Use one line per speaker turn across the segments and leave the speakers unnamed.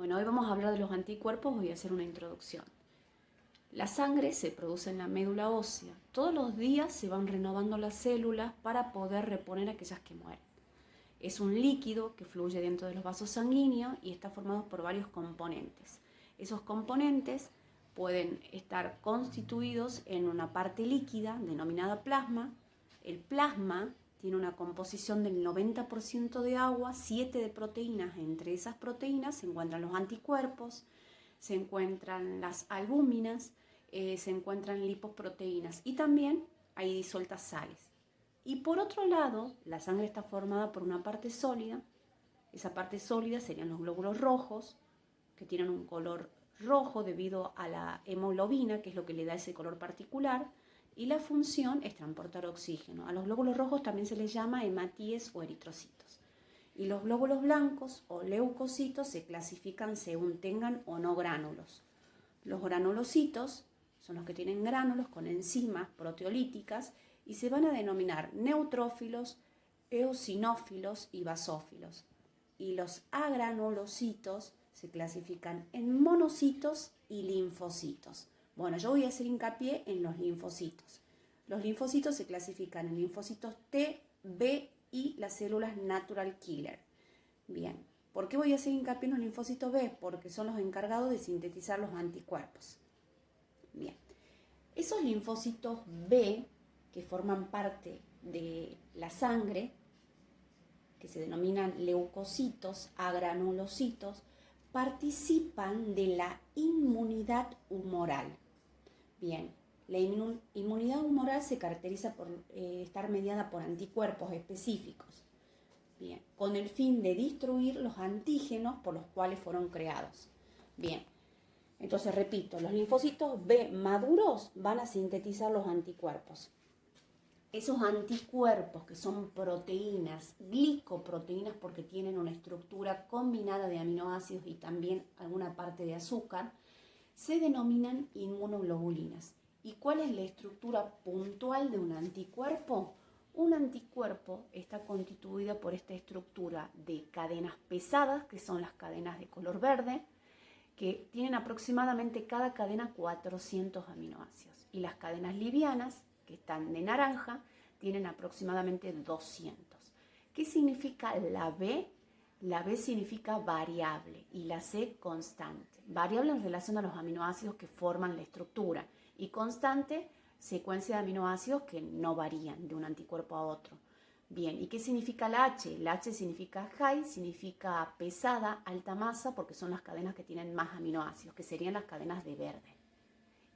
Bueno, hoy vamos a hablar de los anticuerpos, voy a hacer una introducción. La sangre se produce en la médula ósea. Todos los días se van renovando las células para poder reponer aquellas que mueren. Es un líquido que fluye dentro de los vasos sanguíneos y está formado por varios componentes. Esos componentes pueden estar constituidos en una parte líquida denominada plasma. El plasma tiene una composición del 90% de agua, 7 de proteínas. Entre esas proteínas se encuentran los anticuerpos, se encuentran las albúminas, se encuentran lipoproteínas y también hay disueltas sales. Y por otro lado, la sangre está formada por una parte sólida. Esa parte sólida serían los glóbulos rojos, que tienen un color rojo debido a la hemoglobina, que es lo que le da ese color particular, y la función es transportar oxígeno. A los glóbulos rojos también se les llama hematíes o eritrocitos. Y los glóbulos blancos o leucocitos se clasifican según tengan o no gránulos. Los granulocitos son los que tienen gránulos con enzimas proteolíticas y se van a denominar neutrófilos, eosinófilos y basófilos. Y los agranulocitos se clasifican en monocitos y linfocitos. Bueno, yo voy a hacer hincapié en los linfocitos. Los linfocitos se clasifican en linfocitos T, B y las células natural killer. Bien, ¿por qué voy a hacer hincapié en los linfocitos B? Porque son los encargados de sintetizar los anticuerpos. Bien, esos linfocitos B que forman parte de la sangre, que se denominan leucocitos, agranulocitos, participan de la inmunidad humoral. Bien, la inmunidad humoral se caracteriza por estar mediada por anticuerpos específicos, bien, con el fin de destruir los antígenos por los cuales fueron creados. Bien, entonces repito, los linfocitos B maduros van a sintetizar los anticuerpos. Esos anticuerpos que son proteínas, glicoproteínas porque tienen una estructura combinada de aminoácidos y también alguna parte de azúcar, se denominan inmunoglobulinas. ¿Y cuál es la estructura puntual de un anticuerpo? Un anticuerpo está constituido por esta estructura de cadenas pesadas, que son las cadenas de color verde, que tienen aproximadamente cada cadena 400 aminoácidos. Y las cadenas livianas, que están de naranja, tienen aproximadamente 200. ¿Qué significa la B? La B significa variable y la C constante. Variable en relación a los aminoácidos que forman la estructura y constante, secuencia de aminoácidos que no varían de un anticuerpo a otro. Bien, ¿y qué significa la H? La H significa high, significa pesada, alta masa, porque son las cadenas que tienen más aminoácidos, que serían las cadenas de verde.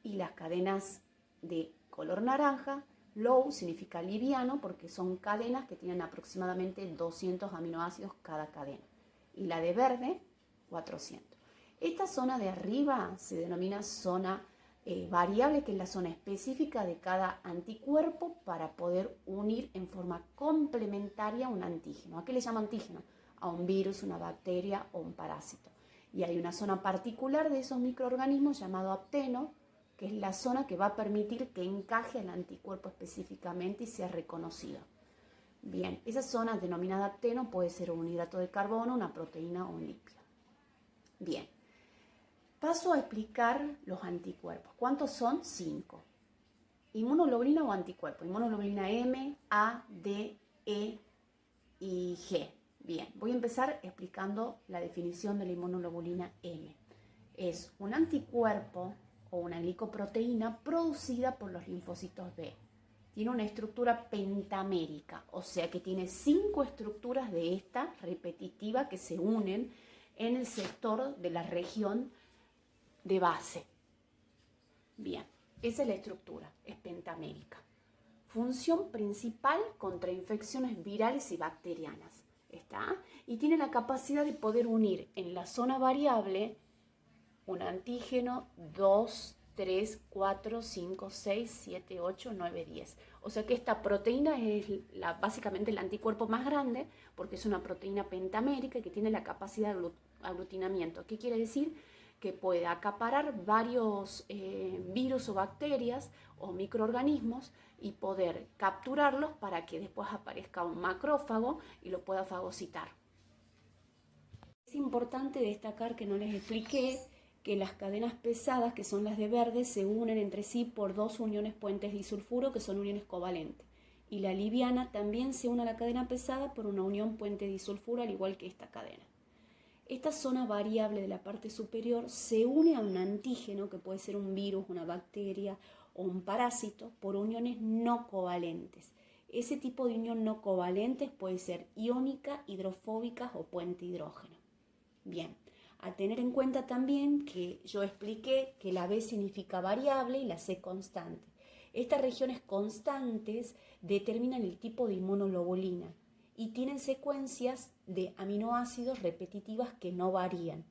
Y las cadenas de color naranja, low, significa liviano, porque son cadenas que tienen aproximadamente 200 aminoácidos cada cadena. Y la de verde, 400. Esta zona de arriba se denomina zona variable, que es la zona específica de cada anticuerpo para poder unir en forma complementaria un antígeno. ¿A qué le llama antígeno? A un virus, una bacteria o un parásito. Y hay una zona particular de esos microorganismos llamado apteno, que es la zona que va a permitir que encaje el anticuerpo específicamente y sea reconocido. Bien, esa zona denominada apteno puede ser un hidrato de carbono, una proteína o un lípido. Bien, paso a explicar los anticuerpos. ¿Cuántos son? 5. Inmunoglobulina o anticuerpo. Inmunoglobulina M, A, D, E y G. Bien, voy a empezar explicando la definición de la inmunoglobulina M. Es un anticuerpo o una glicoproteína producida por los linfocitos B. Tiene una estructura pentamérica, o sea que tiene 5 estructuras de esta repetitiva que se unen en el sector de la región de base. Bien, esa es la estructura, es pentamérica. Función principal contra infecciones virales y bacterianas, ¿está? Y tiene la capacidad de poder unir en la zona variable un antígeno 2, 3, 4, 5, 6, 7, 8, 9, 10. O sea que esta proteína es básicamente el anticuerpo más grande porque es una proteína pentamérica que tiene la capacidad de aglutinamiento. ¿Qué quiere decir? Que puede acaparar varios virus o bacterias o microorganismos y poder capturarlos para que después aparezca un macrófago y lo pueda fagocitar. Es importante destacar que no les expliqué que las cadenas pesadas, que son las de verde, se unen entre sí por dos uniones puentes disulfuro, que son uniones covalentes. Y la liviana también se une a la cadena pesada por una unión puente disulfuro, al igual que esta cadena. Esta zona variable de la parte superior se une a un antígeno, que puede ser un virus, una bacteria o un parásito, por uniones no covalentes. Ese tipo de unión no covalentes puede ser iónica, hidrofóbica o puente hidrógeno. Bien, a tener en cuenta también que yo expliqué que la B significa variable y la C constante. Estas regiones constantes determinan el tipo de inmunoglobulina y tienen secuencias de aminoácidos repetitivas que no varían.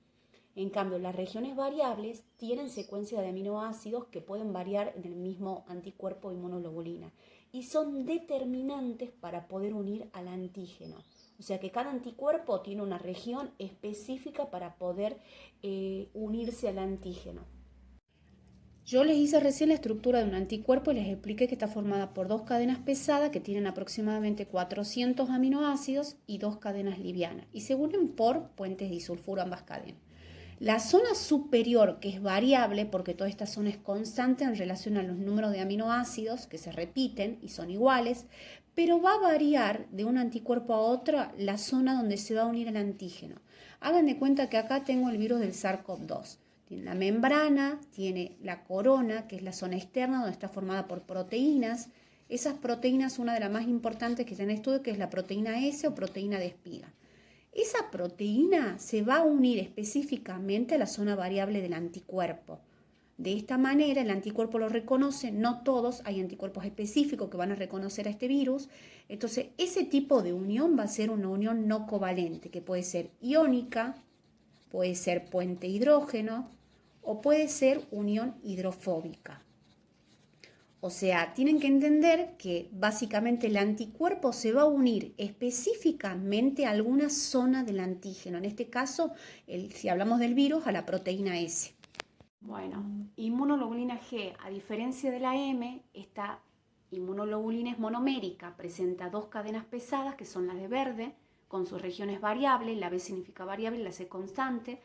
En cambio, las regiones variables tienen secuencias de aminoácidos que pueden variar en el mismo anticuerpo de inmunoglobulina y son determinantes para poder unir al antígeno. O sea que cada anticuerpo tiene una región específica para poder unirse al antígeno. Yo les hice recién la estructura de un anticuerpo y les expliqué que está formada por dos cadenas pesadas que tienen aproximadamente 400 aminoácidos y dos cadenas livianas y se unen por puentes disulfuro ambas cadenas. La zona superior, que es variable porque toda esta zona es constante en relación a los números de aminoácidos que se repiten y son iguales, pero va a variar de un anticuerpo a otro la zona donde se va a unir el antígeno. Hagan de cuenta que acá tengo el virus del SARS-CoV-2. Tiene la membrana, tiene la corona, que es la zona externa donde está formada por proteínas. Esas proteínas, una de las más importantes que está en estudio, que es la proteína S o proteína de espiga. Esa proteína se va a unir específicamente a la zona variable del anticuerpo. De esta manera el anticuerpo lo reconoce, no todos, hay anticuerpos específicos que van a reconocer a este virus. Entonces ese tipo de unión va a ser una unión no covalente, que puede ser iónica, puede ser puente hidrógeno o puede ser unión hidrofóbica. O sea, tienen que entender que básicamente el anticuerpo se va a unir específicamente a alguna zona del antígeno. En este caso, si hablamos del virus, a la proteína S. Bueno, inmunoglobulina G, a diferencia de la M, esta inmunoglobulina es monomérica, presenta dos cadenas pesadas que son las de verde, con sus regiones variables, la B significa variable y la C constante,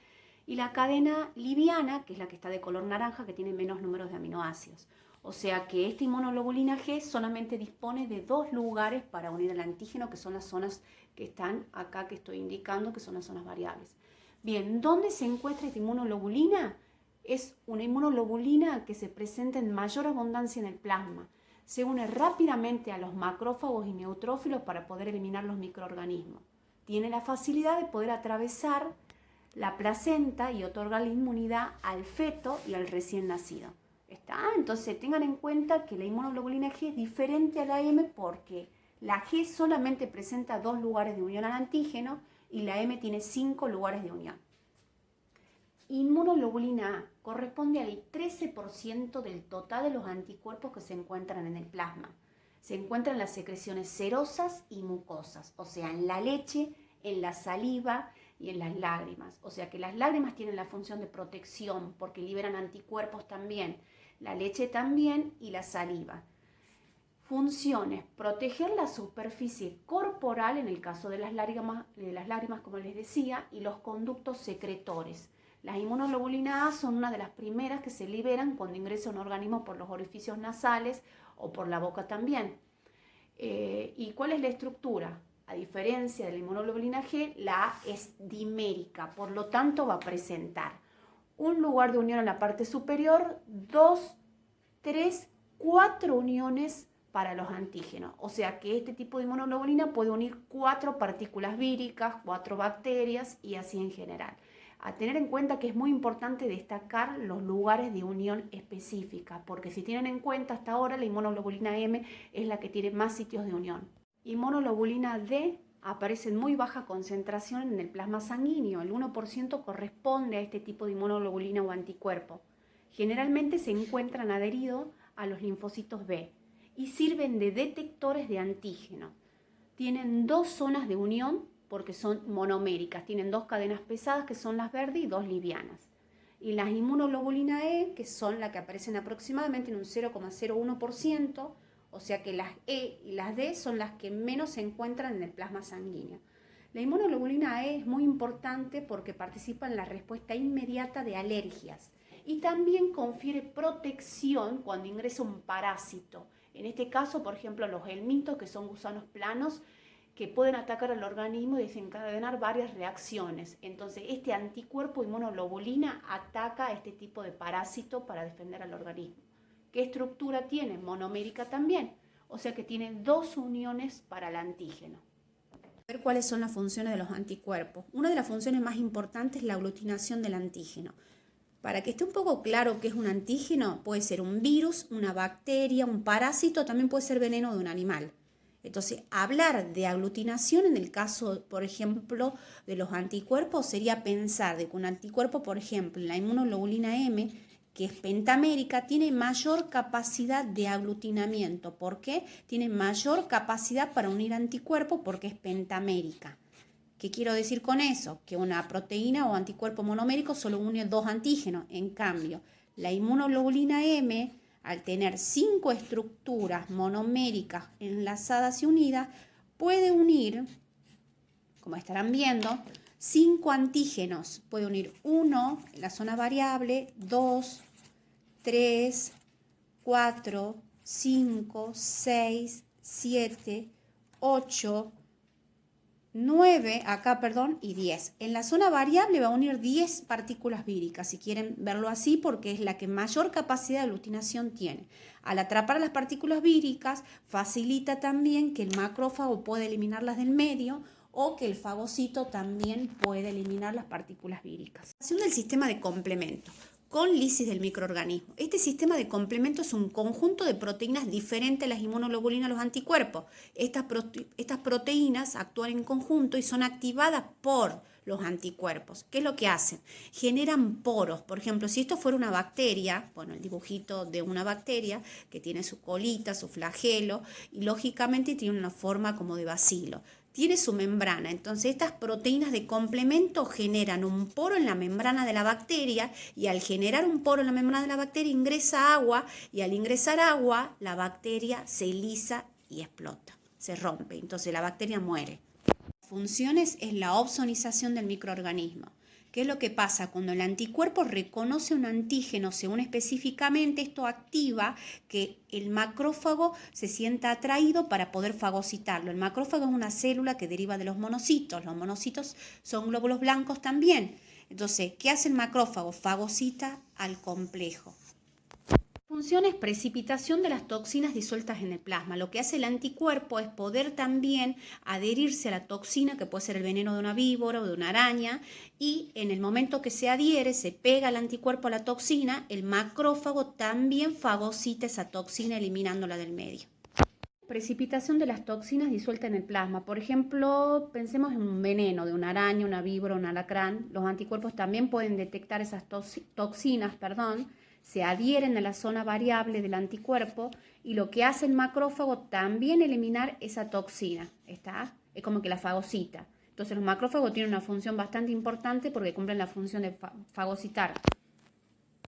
y la cadena liviana, que es la que está de color naranja, que tiene menos números de aminoácidos. O sea que esta inmunoglobulina G solamente dispone de dos lugares para unir al antígeno, que son las zonas que están acá que estoy indicando, que son las zonas variables. Bien, ¿dónde se encuentra esta inmunoglobulina? Es una inmunoglobulina que se presenta en mayor abundancia en el plasma. Se une rápidamente a los macrófagos y neutrófilos para poder eliminar los microorganismos. Tiene la facilidad de poder atravesar la placenta y otorgar la inmunidad al feto y al recién nacido. ¿Está? Entonces tengan en cuenta que la inmunoglobulina G es diferente a la M porque la G solamente presenta dos lugares de unión al antígeno y la M tiene 5 lugares de unión. Inmunoglobulina A corresponde al 13% del total de los anticuerpos que se encuentran en el plasma. Se encuentran en las secreciones serosas y mucosas, o sea, en la leche, en la saliva y en las lágrimas. O sea que las lágrimas tienen la función de protección porque liberan anticuerpos también, la leche también y la saliva. Funciones: proteger la superficie corporal en el caso de las lágrimas, como les decía, y los conductos secretores. Las inmunoglobulinas A son una de las primeras que se liberan cuando ingresa un organismo por los orificios nasales o por la boca también. ¿Y cuál es la estructura? A diferencia de la inmunoglobulina G, la A es dimérica, por lo tanto va a presentar un lugar de unión en la parte superior, 2, 3, 4 uniones para los antígenos. O sea que este tipo de inmunoglobulina puede unir 4 partículas víricas, 4 bacterias y así en general. A tener en cuenta que es muy importante destacar los lugares de unión específica, porque si tienen en cuenta hasta ahora la inmunoglobulina M es la que tiene más sitios de unión. Inmunoglobulina D aparece en muy baja concentración en el plasma sanguíneo, el 1% corresponde a este tipo de inmunoglobulina o anticuerpo. Generalmente se encuentran adheridos a los linfocitos B y sirven de detectores de antígeno. Tienen dos zonas de unión porque son monoméricas, tienen dos cadenas pesadas que son las verdes y dos livianas. Y las inmunoglobulina E, que son las que aparecen aproximadamente en un 0,01%, o sea que las E y las D son las que menos se encuentran en el plasma sanguíneo. La inmunoglobulina E es muy importante porque participa en la respuesta inmediata de alergias y también confiere protección cuando ingresa un parásito. En este caso, por ejemplo, los helmintos, que son gusanos planos, que pueden atacar al organismo y desencadenar varias reacciones. Entonces, este anticuerpo inmunoglobulina ataca a este tipo de parásito para defender al organismo. ¿Qué estructura tiene? Monomérica también, o sea que tiene dos uniones para el antígeno. Ver cuáles son las funciones de los anticuerpos. Una de las funciones más importantes es la aglutinación del antígeno. Para que esté un poco claro qué es un antígeno, puede ser un virus, una bacteria, un parásito, también puede ser veneno de un animal. Entonces, hablar de aglutinación en el caso, por ejemplo, de los anticuerpos sería pensar de que un anticuerpo, por ejemplo, la inmunoglobulina M, que es pentamérica, tiene mayor capacidad de aglutinamiento. ¿Por qué? Tiene mayor capacidad para unir anticuerpos porque es pentamérica. ¿Qué quiero decir con eso? Que una proteína o anticuerpo monomérico solo une dos antígenos. En cambio, la inmunoglobulina M, al tener 5 estructuras monoméricas enlazadas y unidas, puede unir, como estarán viendo, 5 antígenos. Puede unir 1 en la zona variable, 2, 3, 4, 5, 6, 7, 8, 9, y 10. En la zona variable va a unir 10 partículas víricas, si quieren verlo así, porque es la que mayor capacidad de aglutinación tiene. Al atrapar las partículas víricas, facilita también que el macrófago pueda eliminarlas del medio o que el fagocito también puede eliminar las partículas víricas. Acción del sistema de complemento con lisis del microorganismo. Este sistema de complemento es un conjunto de proteínas diferentes a las inmunoglobulinas a los anticuerpos. Estas proteínas actúan en conjunto y son activadas por los anticuerpos. ¿Qué es lo que hacen? Generan poros. Por ejemplo, si esto fuera una bacteria, bueno, el dibujito de una bacteria que tiene su colita, su flagelo, y lógicamente tiene una forma como de bacilo. Tiene su membrana, entonces estas proteínas de complemento generan un poro en la membrana de la bacteria y al generar un poro en la membrana de la bacteria ingresa agua y al ingresar agua la bacteria se lisa y explota, se rompe, entonces la bacteria muere. Funciones es la opsonización del microorganismo. ¿Qué es lo que pasa? Cuando el anticuerpo reconoce un antígeno según específicamente, esto activa que el macrófago se sienta atraído para poder fagocitarlo. El macrófago es una célula que deriva de los monocitos. Los monocitos son glóbulos blancos también. Entonces, ¿qué hace el macrófago? Fagocita al complejo. Función es precipitación de las toxinas disueltas en el plasma. Lo que hace el anticuerpo es poder también adherirse a la toxina, que puede ser el veneno de una víbora o de una araña, y en el momento que se adhiere, se pega el anticuerpo a la toxina, el macrófago también fagocita esa toxina eliminándola del medio. Precipitación de las toxinas disueltas en el plasma. Por ejemplo, pensemos en un veneno de una araña, una víbora, un alacrán. Los anticuerpos también pueden detectar esas toxinas, se adhieren a la zona variable del anticuerpo y lo que hace el macrófago también eliminar esa toxina, es como que la fagocita. Entonces los macrófagos tienen una función bastante importante porque cumplen la función de fagocitar.